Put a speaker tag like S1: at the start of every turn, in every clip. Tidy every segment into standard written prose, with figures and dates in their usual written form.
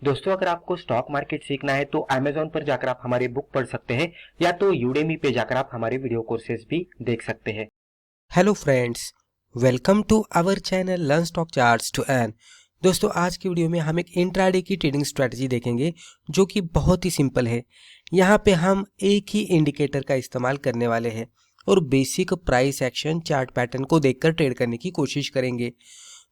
S1: दोस्तों, अगर आपको स्टॉक मार्केट सीखना है तो Amazon पर जाकर आप हमारे बुक पढ़ सकते हैं या तो Udemy पे जाकर आप हमारे वीडियो कोर्सेज भी देख सकते हैं।
S2: Hello friends, welcome to our channel learn stock charts to earn. दोस्तों, आज की वीडियो में हम एक इंट्राडे की ट्रेडिंग स्ट्रेटजी देखेंगे जो कि बहुत ही सिंपल है। यहाँ पे हम एक ही इंडिकेटर का इस्तेमाल करने वाले हैं और basic price action chart pattern को देखकर ट्रेड करने की कोशिश करेंगे।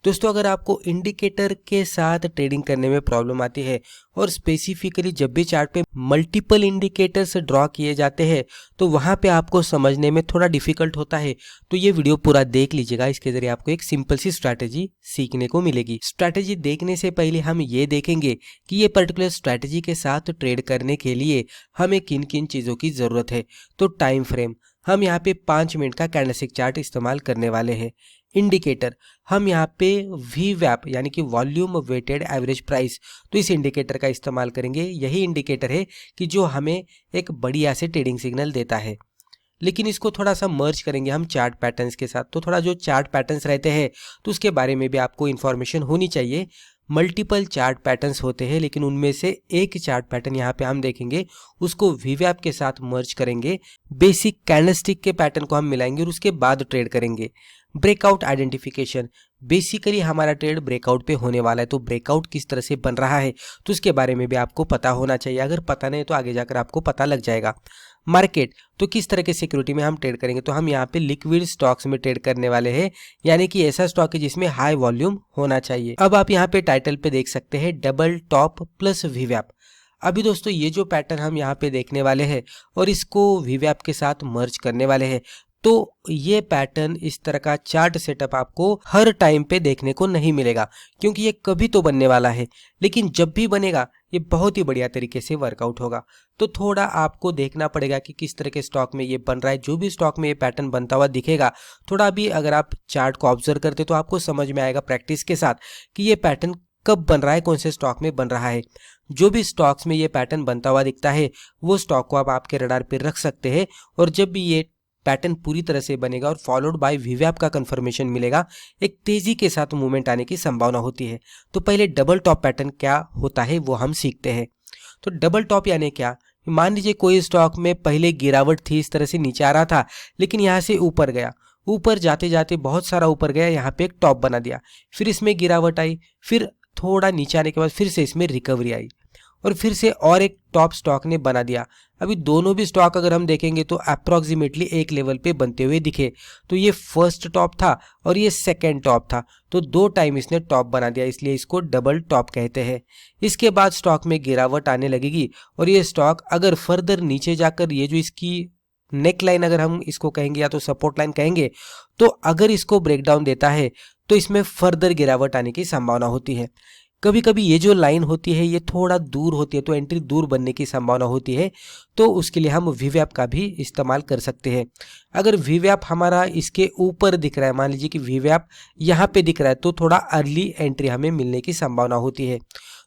S2: दोस्तों, अगर आपको इंडिकेटर के साथ ट्रेडिंग करने में प्रॉब्लम आती है और स्पेसिफिकली जब भी चार्ट पे मल्टीपल इंडिकेटर्स ड्रॉ किए जाते हैं तो वहाँ पे आपको समझने में थोड़ा डिफिकल्ट होता है, तो ये वीडियो पूरा देख लीजिएगा। इसके जरिए आपको एक सिंपल सी स्ट्रैटेजी सीखने को मिलेगी। स्ट्रैटेजी देखने से पहले हम ये देखेंगे कि ये पर्टिकुलर स्ट्रैटेजी के साथ ट्रेड करने के लिए हमें किन किन चीज़ों की ज़रूरत है। तो टाइम फ्रेम, हम यहाँ पे 5 मिनट का कैंडलस्टिक चार्ट इस्तेमाल करने वाले हैं। इंडिकेटर, हम यहाँ पे VWAP यानी कि वॉल्यूम वेटेड एवरेज प्राइस, तो इस इंडिकेटर का इस्तेमाल करेंगे। यही इंडिकेटर है कि जो हमें एक बढ़िया से ट्रेडिंग सिग्नल देता है, लेकिन इसको थोड़ा सा मर्ज करेंगे हम चार्ट पैटर्न्स के साथ। तो थोड़ा जो चार्ट पैटर्न्स रहते हैं तो उसके बारे में भी आपको इन्फॉर्मेशन होनी चाहिए। मल्टीपल चार्ट पैटर्न्स होते हैं, लेकिन उनमें से एक चार्ट पैटर्न यहाँ पे हम देखेंगे, उसको VWAP के साथ मर्ज करेंगे। बेसिक कैंडलस्टिक के पैटर्न को हम मिलाएंगे और उसके बाद ट्रेड करेंगे। ब्रेकआउट आइडेंटिफिकेशन, बेसिकली हमारा ट्रेड ब्रेकआउट पे होने वाला है, तो ब्रेकआउट किस तरह से बन रहा है तो उसके बारे में भी आपको पता होना चाहिए। अगर पता नहीं तो आगे जाकर आपको पता लग जाएगा। मार्केट, तो किस तरह के सिक्योरिटी में हम ट्रेड करेंगे, तो हम यहाँ पे लिक्विड स्टॉक्स में ट्रेड करने वाले हैं, यानी कि ऐसा स्टॉक है जिसमें हाई वॉल्यूम होना चाहिए। अब आप यहाँ पे टाइटल पे देख सकते हैं डबल टॉप प्लस VWAP। अभी दोस्तों, ये जो पैटर्न हम यहाँ पे देखने वाले हैं और इसको VWAP के साथ मर्ज करने वाले हैं, तो ये पैटर्न, इस तरह का चार्ट सेटअप आपको हर टाइम पे देखने को नहीं मिलेगा, क्योंकि ये कभी तो बनने वाला है, लेकिन जब भी बनेगा ये बहुत ही बढ़िया तरीके से वर्कआउट होगा। तो थोड़ा आपको देखना पड़ेगा कि किस तरह के स्टॉक में ये बन रहा है। जो भी स्टॉक में ये पैटर्न बनता हुआ दिखेगा, थोड़ा भी अगर आप चार्ट को ऑब्जर्व करते तो आपको समझ में आएगा प्रैक्टिस के साथ कि ये पैटर्न कब बन रहा है, कौन से स्टॉक में बन रहा है। जो भी स्टॉक्स में ये पैटर्न बनता हुआ दिखता है वो स्टॉक को आप आपके रडार पे रख सकते हैं, और जब भी ये पैटर्न पूरी तरह से बनेगा और फॉलोड बाय VWAP का कंफर्मेशन मिलेगा, एक तेजी के साथ मूवमेंट आने की संभावना होती है। तो पहले डबल टॉप पैटर्न क्या होता है वो हम सीखते हैं। तो डबल टॉप यानी क्या, मान लीजिए कोई स्टॉक में पहले गिरावट थी, इस तरह से नीचे आ रहा था, लेकिन यहाँ से ऊपर गया, ऊपर जाते जाते बहुत सारा ऊपर गया, यहाँ पे एक टॉप बना दिया, फिर इसमें गिरावट आई, फिर थोड़ा नीचे आने के बाद फिर से इसमें रिकवरी आई और फिर से और एक टॉप स्टॉक ने बना दिया। अभी दोनों भी स्टॉक अगर हम देखेंगे तो अप्रॉक्सीमेटली एक लेवल पे बनते हुए दिखे। तो ये फर्स्ट टॉप था और ये सेकंड टॉप था, तो 2 टाइम इसने टॉप बना दिया, इसलिए इसको डबल टॉप कहते हैं। इसके बाद स्टॉक में गिरावट आने लगेगी और ये स्टॉक अगर फर्दर नीचे जाकर, ये जो इसकी नेक लाइन अगर हम इसको कहेंगे या तो सपोर्ट लाइन कहेंगे, तो अगर इसको ब्रेकडाउन देता है तो इसमें फर्दर गिरावट आने की संभावना होती है। कभी कभी ये जो लाइन होती है ये थोड़ा दूर होती है, तो एंट्री दूर बनने की संभावना होती है, तो उसके लिए हम VWAP का भी इस्तेमाल कर सकते हैं। अगर VWAP हमारा इसके ऊपर दिख रहा है, मान लीजिए कि VWAP यहाँ पे दिख रहा है, तो थोड़ा अर्ली एंट्री हमें मिलने की संभावना होती है।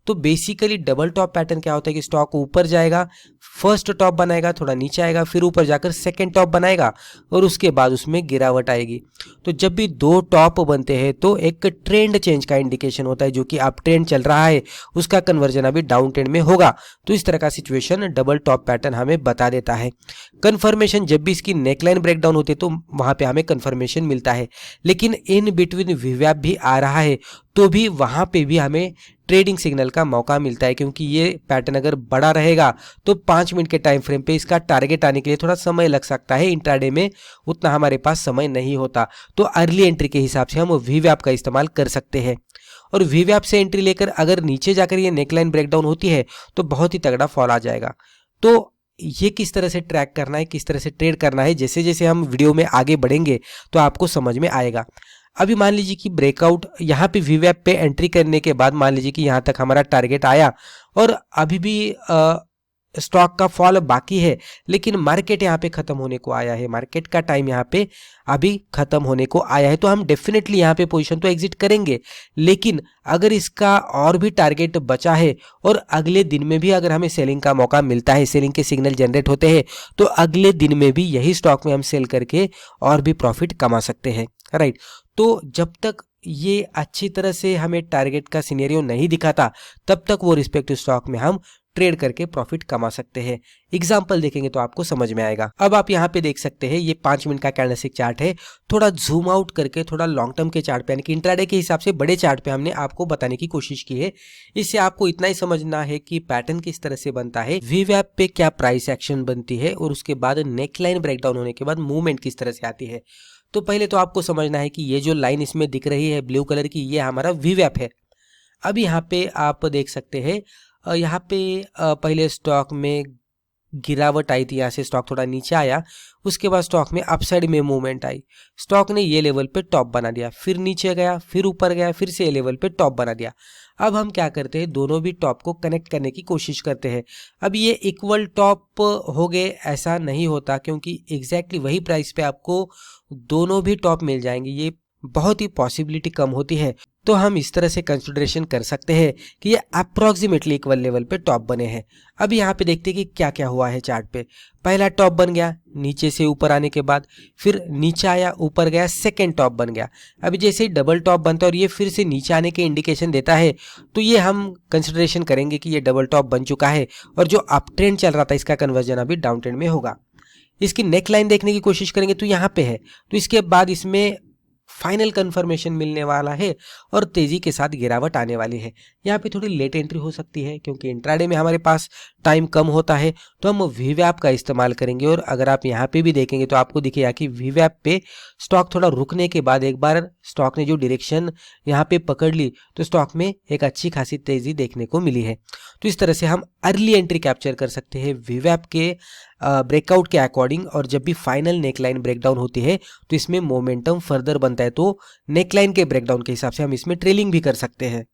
S2: तो बेसिकली डबल टॉप पैटर्न क्या होता है कि स्टॉक ऊपर जाएगा, फर्स्ट टॉप बनाएगा, थोड़ा नीचे आएगा, फिर ऊपर जाकर सेकंड टॉप बनाएगा और उसके बाद उसमें गिरावट आएगी। तो जब भी 2 टॉप बनते हैं तो एक ट्रेंड चेंज का इंडिकेशन होता है, जो कि अप ट्रेंड चल रहा है उसका कन्वर्जन अभी डाउन ट्रेंड में होगा। तो इस तरह का सिचुएशन डबल टॉप पैटर्न हमें बता देता है। कंफर्मेशन, जब भी इसकी नेकलाइन ब्रेकडाउन होती है तो वहां पे हमें कंफर्मेशन मिलता है, लेकिन इन बिटवीन VWAP भी आ रहा है तो भी वहां पे भी हमें ट्रेडिंग सिग्नल का मौका मिलता है, क्योंकि ये पैटर्न अगर बड़ा रहेगा तो 5 मिनट के टाइम फ्रेम पे इसका टारगेट आने के लिए थोड़ा समय लग सकता है। इंट्राडे में उतना हमारे पास समय नहीं होता, तो अर्ली एंट्री के हिसाब से हम VWAP का इस्तेमाल कर सकते हैं। और VWAP से एंट्री लेकर अगर नीचे जाकर ये नेकलाइन ब्रेकडाउन होती है तो बहुत ही तगड़ा फॉल आ जाएगा। तो ये किस तरह से ट्रैक करना है, किस तरह से ट्रेड करना है, जैसे जैसे हम वीडियो में आगे बढ़ेंगे तो आपको समझ में आएगा। अभी मान लीजिए कि ब्रेकआउट यहाँ पे VWAP पे एंट्री करने के बाद मान लीजिए कि यहाँ तक हमारा टारगेट आया और अभी भी स्टॉक का फॉल बाकी है, लेकिन मार्केट यहाँ पे खत्म होने को आया है, मार्केट का टाइम यहाँ पे अभी खत्म होने को आया है, तो हम डेफिनेटली यहाँ पे पोजीशन तो एग्जिट करेंगे। लेकिन अगर इसका और भी टारगेट बचा है और अगले दिन में भी अगर हमें सेलिंग का मौका मिलता है, सेलिंग के सिग्नल जनरेट होते हैं, तो अगले दिन में भी यही स्टॉक में हम सेल करके और भी प्रॉफिट कमा सकते हैं, राइट। तो जब तक ये अच्छी तरह से हमें टारगेट का सिनेरियो नहीं दिखाता, तब तक वो रिस्पेक्टिव स्टॉक में हम ट्रेड करके प्रॉफिट कमा सकते हैं। एग्जाम्पल देखेंगे तो आपको समझ में आएगा। अब आप यहाँ पे देख सकते हैं ये 5 मिनट का कैंडलस्टिक चार्ट है। थोड़ा जूम आउट करके थोड़ा लॉन्ग टर्म के चार्ट पे यानी कि इंट्राडे के हिसाब से बड़े चार्ट पे हमने आपको बताने की कोशिश की है। इससे आपको इतना ही समझना है कि पैटर्न किस तरह से बनता है, वीवैप पे क्या प्राइस एक्शन बनती है और उसके बाद नेकलाइन ब्रेकडाउन होने के बाद मूवमेंट किस तरह से आती है। तो पहले तो आपको समझना है कि ये जो लाइन इसमें दिख रही है ब्लू कलर की, ये हमारा वीवैप है। अब यहाँ पे आप देख सकते हैं यहाँ पे पहले स्टॉक में गिरावट आई थी, यहाँ से स्टॉक थोड़ा नीचे आया, उसके बाद स्टॉक में अपसाइड में मूवमेंट आई, स्टॉक ने ये लेवल पे टॉप बना दिया, फिर नीचे गया, फिर ऊपर गया, फिर से ये लेवल पे टॉप बना दिया। अब हम क्या करते हैं, दोनों भी टॉप को कनेक्ट करने की कोशिश करते हैं। अब ये इक्वल टॉप हो गए ऐसा नहीं होता, क्योंकि एग्जैक्टली वही प्राइस पे आपको दोनों भी टॉप मिल जाएंगे, ये बहुत ही पॉसिबिलिटी कम होती है। तो हम इस तरह से कंसिडरेशन कर सकते हैं कि ये अप्रोक्सीमेटली इक्वल लेवल पे टॉप बने हैं। अब यहाँ पे देखते हैं कि क्या क्या हुआ है चार्ट पे। पहला टॉप बन गया नीचे से ऊपर आने के बाद, फिर नीचे आया ऊपर गया, सेकेंड टॉप बन गया। अभी जैसे ही डबल टॉप बनता है और ये फिर से नीचे आने के इंडिकेशन देता है, तो ये हम कंसिडरेशन करेंगे कि ये डबल टॉप बन चुका है और जो अप ट्रेंड चल रहा था इसका कन्वर्जन अभी डाउन ट्रेंड में होगा। इसकी नेक लाइन देखने की कोशिश करेंगे तो यहाँ पे है, तो इसके बाद इसमें फाइनल कंफर्मेशन मिलने वाला है और तेजी के साथ गिरावट आने वाली है। यहाँ पे थोड़ी लेट एंट्री हो सकती है क्योंकि इंट्राडे में हमारे पास टाइम कम होता है, तो हम वीवैप का इस्तेमाल करेंगे। और अगर आप यहाँ पे भी देखेंगे तो आपको दिखेगा कि वीवैप पे स्टॉक थोड़ा रुकने के बाद एक बार स्टॉक ने जो डायरेक्शन यहाँ पे पकड़ ली तो स्टॉक में एक अच्छी खासी तेजी देखने को मिली है। तो इस तरह से हम अर्ली एंट्री कैप्चर कर सकते हैं वीवैप के ब्रेकआउट के अकॉर्डिंग। और जब भी फाइनल नेकलाइन ब्रेकडाउन होती है तो इसमें मोमेंटम फर्दर बनता है, तो नेकलाइन के ब्रेकडाउन के हिसाब से हम इसमें ट्रेलिंग भी कर सकते हैं।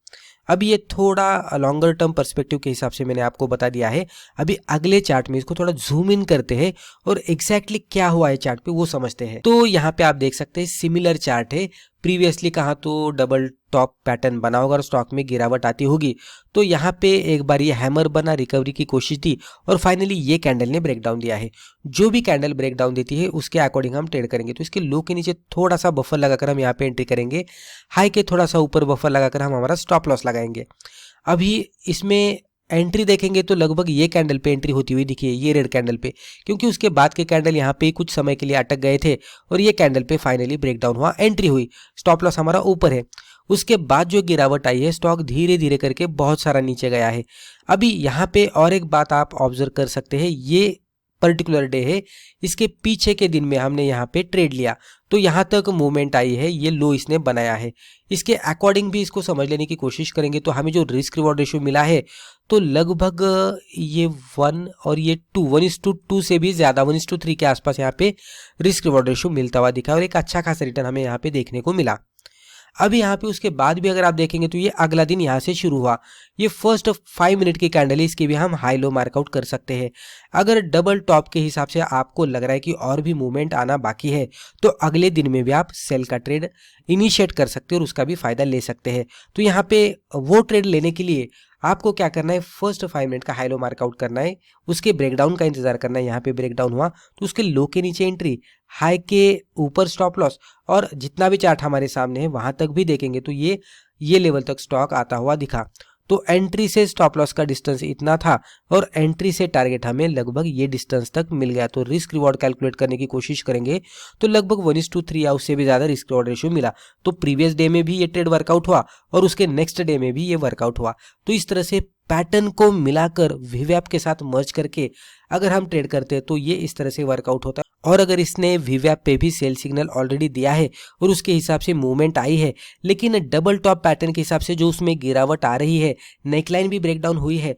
S2: अब ये थोड़ा लॉन्गर टर्म पर्सपेक्टिव के हिसाब से मैंने आपको बता दिया है। अभी अगले चार्ट में इसको थोड़ा जूम इन करते हैं और एग्जैक्टली क्या हुआ है चार्ट पे वो समझते हैं। तो यहाँ पे आप देख सकते हैं सिमिलर चार्ट है। प्रीवियसली कहा तो डबल टॉप पैटर्न बना होगा और स्टॉक में गिरावट आती होगी, तो यहाँ पे एक बार ये हैमर बना, रिकवरी की कोशिश थी और फाइनली ये कैंडल ने ब्रेकडाउन दिया है। जो भी कैंडल ब्रेकडाउन देती है उसके अकॉर्डिंग हम ट्रेड करेंगे। तो इसके लो के नीचे थोड़ा सा बफर लगाकर हम यहाँ पे एंट्री करेंगे, हाई के थोड़ा सा ऊपर बफर लगाकर हम हमारा स्टॉप लॉस लगाएंगे। अभी इसमें एंट्री देखेंगे तो लगभग ये कैंडल पे एंट्री होती हुई दिखी है, ये रेड कैंडल पे, क्योंकि उसके बाद के कैंडल यहाँ पे कुछ समय के लिए अटक गए थे और ये कैंडल पे फाइनली ब्रेकडाउन हुआ, एंट्री हुई, स्टॉप लॉस हमारा ऊपर है। उसके बाद जो गिरावट आई है स्टॉक धीरे धीरे करके बहुत सारा नीचे गया है। अभी यहाँ पे और एक बात आप ऑब्जर्व कर सकते हैं, ये पर्टिकुलर डे है, इसके पीछे के दिन में हमने यहाँ पे ट्रेड लिया तो यहाँ तक मूवमेंट आई है, ये लो इसने बनाया है। इसके अकॉर्डिंग भी इसको समझ लेने की कोशिश करेंगे तो हमें जो रिस्क रिवॉर्ड रेशियो मिला है तो लगभग ये 1 और ये 2, 1:2 से भी ज़्यादा 1:3 के आसपास यहाँ पे रिस्क रिवॉर्ड रेशियो मिलता हुआ दिखा और एक अच्छा खासा रिटर्न हमें यहाँ पे देखने को मिला। अभी यहाँ पे उसके बाद भी अगर आप देखेंगे तो ये अगला दिन यहाँ से शुरू हुआ, ये फर्स्ट 5 मिनट की कैंडल है, इसकी भी हम हाई लो मार्कआउट कर सकते हैं। अगर डबल टॉप के हिसाब से आपको लग रहा है कि और भी मूवमेंट आना बाकी है तो अगले दिन में भी आप सेल का ट्रेड इनिशिएट कर सकते हैं और उसका भी फायदा ले सकते हैं। तो यहाँ पे वो ट्रेड लेने के लिए आपको क्या करना है, फर्स्ट 5 मिनट का हाई लो मार्कआउट करना है, उसके ब्रेकडाउन का इंतजार करना है। यहाँ पे ब्रेकडाउन हुआ तो उसके लो के नीचे एंट्री, हाई के ऊपर स्टॉप लॉस, और जितना भी चार्ट हमारे सामने है वहां तक भी देखेंगे तो ये लेवल तक स्टॉक आता हुआ दिखा। तो एंट्री से स्टॉप लॉस का डिस्टेंस इतना था और एंट्री से टारगेट हमें लगभग ये डिस्टेंस तक मिल गया। तो रिस्क रिवॉर्ड कैलकुलेट करने की कोशिश करेंगे तो लगभग 1:3 या उससे भी ज़्यादा रिस्क रिवॉर्ड रेशियो मिला। तो प्रीवियस डे में भी ये ट्रेड वर्कआउट हुआ और उसके नेक्स्ट डे में भी ये वर्कआउट हुआ। तो इस तरह से पैटर्न को मिलाकर वीवैप के साथ मर्ज करके अगर हम ट्रेड करते हैं तो ये इस तरह से वर्कआउट होता है। और अगर इसने वीवैप पे भी सेल सिग्नल ऑलरेडी दिया है और उसके हिसाब से मूवमेंट आई है, लेकिन डबल टॉप पैटर्न के हिसाब से जो उसमें गिरावट आ रही है, नेकलाइन भी ब्रेकडाउन हुई है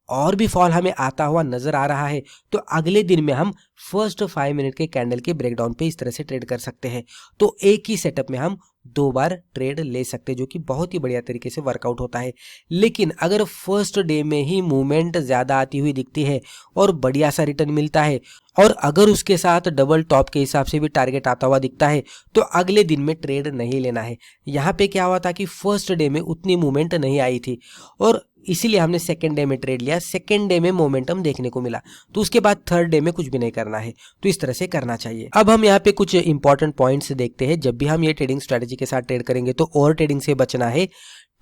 S2: और भी फॉल हमें आता हुआ नजर आ रहा है, तो अगले दिन में हम फर्स्ट 5 मिनट के कैंडल के ब्रेकडाउन पे इस तरह से ट्रेड कर सकते हैं। तो एक ही सेटअप में हम 2 बार ट्रेड ले सकते हैं, जो कि बहुत ही बढ़िया तरीके से वर्कआउट होता है। लेकिन अगर फर्स्ट डे में ही मूवमेंट ज़्यादा आती हुई दिखती है और बढ़िया सा रिटर्न मिलता है और अगर उसके साथ डबल टॉप के हिसाब से भी टारगेट आता हुआ दिखता है तो अगले दिन में ट्रेड नहीं लेना है। यहाँ पे क्या हुआ था कि फर्स्ट डे में उतनी मूवमेंट नहीं आई थी और इसीलिए हमने सेकेंड डे में ट्रेड लिया, सेकेंड डे में मोमेंटम देखने को मिला, तो उसके बाद थर्ड डे में कुछ भी नहीं करना है। तो इस तरह से करना चाहिए। अब हम यहाँ पे कुछ इंपॉर्टेंट पॉइंट्स देखते हैं। जब भी हम ये ट्रेडिंग स्ट्रेटेजी के साथ ट्रेड करेंगे तो ओवर ट्रेडिंग से बचना है,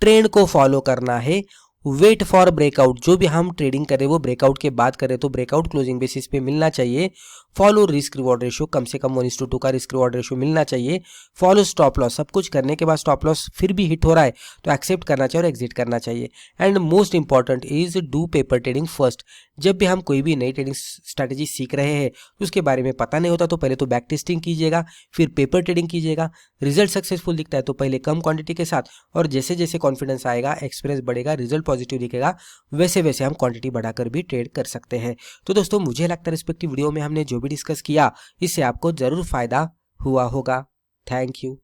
S2: ट्रेंड को फॉलो करना है, वेट फॉर ब्रेकआउट, जो भी हम ट्रेडिंग करें वो ब्रेकआउट के बाद करें तो ब्रेकआउट क्लोजिंग बेसिस पे मिलना चाहिए, फॉलो रिस्क रिवॉर्ड रेशियो, कम से कम 1:2 का रिस्क रिवॉर्ड रेशियो मिलना चाहिए, फॉलो स्टॉप लॉस, सब कुछ करने के बाद स्टॉप लॉस फिर भी हिट हो रहा है तो एक्सेप्ट करना चाहिए और एग्जिट करना चाहिए। And most important is do paper trading first. जब भी हम कोई भी नई ट्रेडिंग स्ट्रैटेजी सीख रहे हैं तो उसके बारे में पता नहीं होता तो पहले तो बैक टेस्टिंग कीजिएगा, फिर पेपर ट्रेडिंग कीजिएगा। रिजल्ट सक्सेसफुल दिखता है तो पहले कम क्वांटिटी के साथ, और जैसे जैसे कॉन्फिडेंस आएगा, एक्सपीरियंस बढ़ेगा, रिजल्ट पॉजिटिव दिखेगा, वैसे वैसे हम क्वांटिटी बढ़ाकर भी ट्रेड कर सकते हैं। तो दोस्तों मुझे लगता है रिस्पेक्टिव वीडियो में हमने जो भी डिस्कस किया इससे आपको जरूर फायदा हुआ होगा। Thank you.